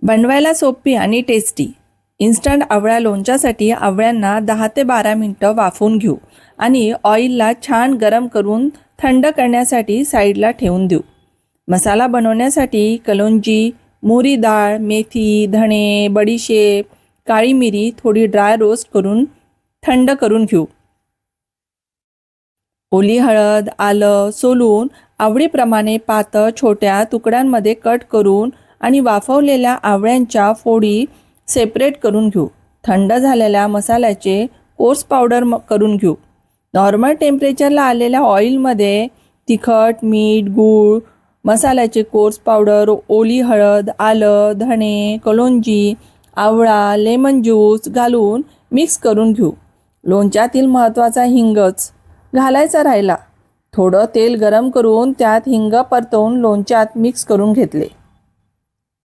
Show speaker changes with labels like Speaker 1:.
Speaker 1: बनवायला सोपी आणि टेस्टी इन्स्टंट आवळा लोणच्यासाठी आवळ्यांना 10 ते 12 मिनटं वाफवून घेऊ आणि ऑइलला छान गरम करून थंड करण्यासाठी साईडला ठेवून देऊ. मसाला बनवण्यासाठी कलोंजी, मोहरी डाळ, मेथी, धणे, बडीशेप, काळी मिरी थोडी ड्राय रोस्ट करून थंड करून घेऊ. ओली हळद, आलं सोलून आवडीप्रमाणे पातळ छोट्या तुकड्यांमध्ये कट करून आणि वाफवलेल्या आवळ्यांच्या फोडी सेपरेट करून घेऊ. थंड झालेल्या मसाल्याचे कोर्स पावडर करून घेऊ. नॉर्मल टेम्परेचरला आलेल्या ऑइलमध्ये तिखट, मीठ, गूळ, मसाल्याचे कोर्स पावडर, ओली हळद, आलं, धणे, कलोंजी, आवळा, लेमन ज्यूस घालून मिक्स करून घेऊ. लोणच्यातील महत्त्वाचा हिंगच घालायचा राहिला. थोडं तेल गरम करून त्यात हिंग परतवून लोणच्यात मिक्स करून घेतले.